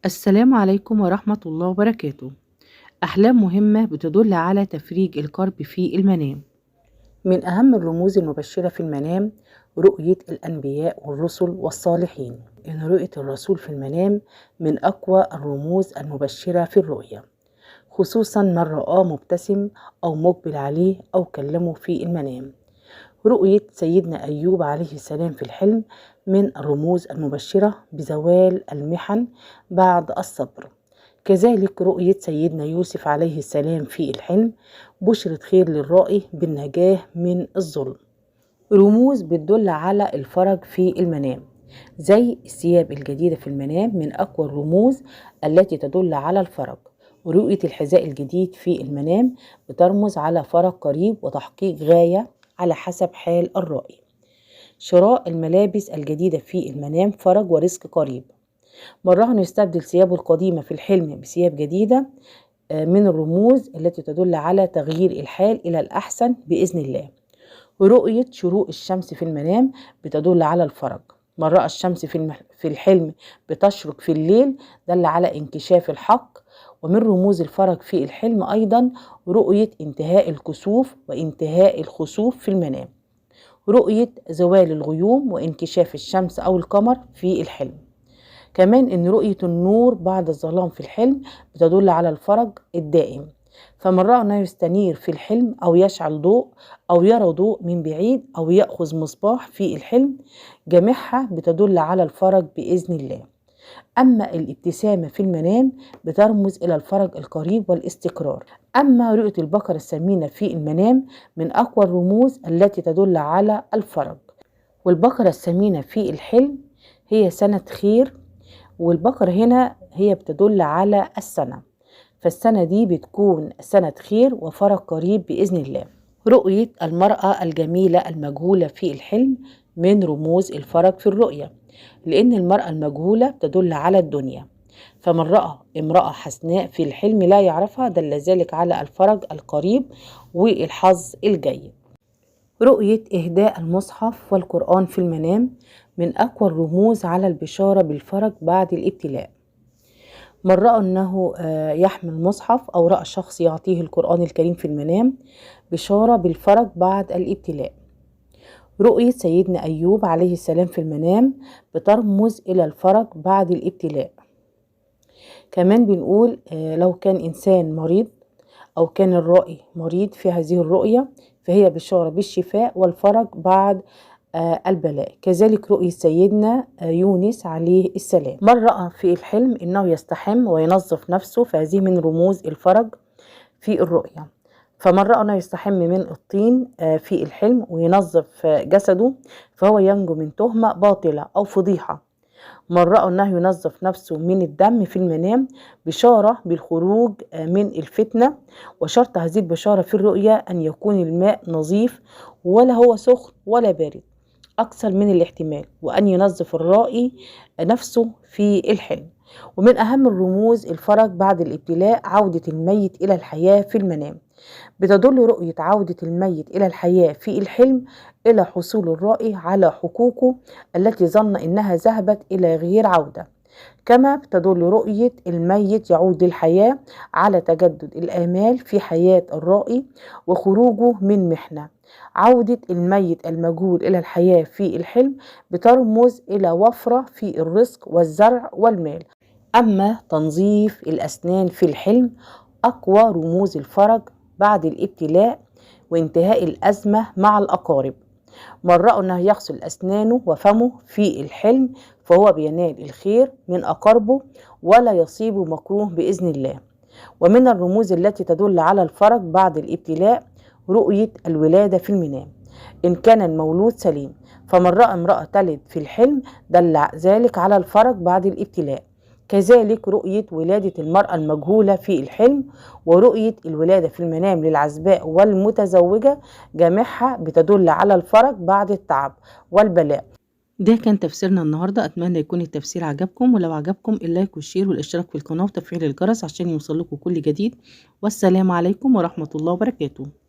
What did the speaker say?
السلام عليكم ورحمة الله وبركاته. أحلام مهمة بتدل على تفريج الكرب في المنام. من أهم الرموز المبشرة في المنام رؤية الأنبياء والرسل والصالحين. إن رؤية الرسول في المنام من أقوى الرموز المبشرة في الرؤية، خصوصا من رآه مبتسم أو مقبل عليه أو كلمه في المنام. رؤية سيدنا أيوب عليه السلام في الحلم من الرموز المبشرة بزوال المحن بعد الصبر. كذلك رؤية سيدنا يوسف عليه السلام في الحلم بشرة خير للرائي بالنجاة من الظلم. رموز بتدل على الفرج في المنام، زي الثياب الجديدة في المنام من أقوى الرموز التي تدل على الفرج. ورؤية الحذاء الجديد في المنام بترمز على فرج قريب وتحقيق غاية على حسب حال الرائي. شراء الملابس الجديدة في المنام فرج ورزق قريب. مرة يستبدل ثيابه القديمة في الحلم بثياب جديدة من الرموز التي تدل على تغيير الحال إلى الأحسن بإذن الله. ورؤية شروق الشمس في المنام بتدل على الفرج. من رأى الشمس في الحلم بتشرق في الليل دل على انكشاف الحق. ومن رموز الفرج في الحلم أيضا رؤية انتهاء الكسوف وانتهاء الخسوف في المنام. رؤية زوال الغيوم وانكشاف الشمس أو القمر في الحلم. كمان إن رؤية النور بعد الظلام في الحلم بتدل على الفرج الدائم. فمن رأى أنه يستنير في الحلم أو يشعل ضوء أو يرى ضوء من بعيد أو يأخذ مصباح في الحلم جميعها بتدل على الفرج بإذن الله. أما الابتسامة في المنام بترمز إلى الفرج القريب والاستقرار. أما رؤية البقرة السمينة في المنام من أقوى الرموز التي تدل على الفرج. والبقرة السمينة في الحلم هي سنة خير، والبقرة هنا هي بتدل على السنة، فالسنة دي بتكون سنة خير وفرج قريب بإذن الله. رؤية المرأة الجميلة المجهولة في الحلم من رموز الفرج في الرؤية، لأن المرأة المجهولة تدل على الدنيا. فمن رأى امرأة حسناء في الحلم لا يعرفها دل ذلك على الفرج القريب والحظ الجيد. رؤية إهداء المصحف والقرآن في المنام من أقوى الرموز على البشارة بالفرج بعد الابتلاء. من رأى أنه يحمل مصحف أو رأى شخص يعطيه القرآن الكريم في المنام بشارة بالفرج بعد الابتلاء. رؤية سيدنا أيوب عليه السلام في المنام بترمز إلى الفرج بعد الابتلاء. كمان بنقول لو كان إنسان مريض أو كان الرائي مريض في هذه الرؤية فهي بشارة بالشفاء والفرج بعد البلاء. كذلك رؤية سيدنا يونس عليه السلام. من رأى في الحلم إنه يستحم وينظف نفسه فهذه من رموز الفرج في الرؤية. فمن رأى أنه يستحم من الطين في الحلم وينظف جسده فهو ينجو من تهمة باطلة أو فضيحة. من رأى أنه ينظف نفسه من الدم في المنام بشارة بالخروج من الفتنة. وشرط هذه البشارة في الرؤية أن يكون الماء نظيف ولا هو سخن ولا بارد أكثر من الاحتمال، وأن ينظف الرائي نفسه في الحلم. ومن أهم الرموز الفرج بعد الابتلاء عودة الميت إلى الحياة في المنام. بتدل رؤية عودة الميت إلى الحياة في الحلم إلى حصول الرائي على حقوقه التي ظن إنها ذهبت إلى غير عودة. كما بتدل رؤية الميت يعود للحياة على تجدد الآمال في حياة الرائي وخروجه من محنة. عودة الميت المجهول إلى الحياة في الحلم بترمز إلى وفرة في الرزق والزرع والمال. أما تنظيف الأسنان في الحلم أقوى رموز الفرج بعد الابتلاء وانتهاء الأزمة مع الأقارب. من رأى أنه يغسل أسنانه وفمه في الحلم فهو بينال الخير من أقاربه ولا يصيبه مكروه بإذن الله. ومن الرموز التي تدل على الفرج بعد الابتلاء رؤية الولادة في المنام. إن كان المولود سليم فمن رأى امرأة تلد في الحلم دل ذلك على الفرج بعد الابتلاء. كذلك رؤية ولادة المرأة المجهولة في الحلم ورؤية الولادة في المنام للعزباء والمتزوجة جميعها بتدل على الفرج بعد التعب والبلاء. ده كان تفسيرنا النهاردة، أتمنى يكون التفسير عجبكم، ولو عجبكم اللايك والشير والاشتراك في القناة وتفعيل الجرس عشان يوصلكم كل جديد. والسلام عليكم ورحمة الله وبركاته.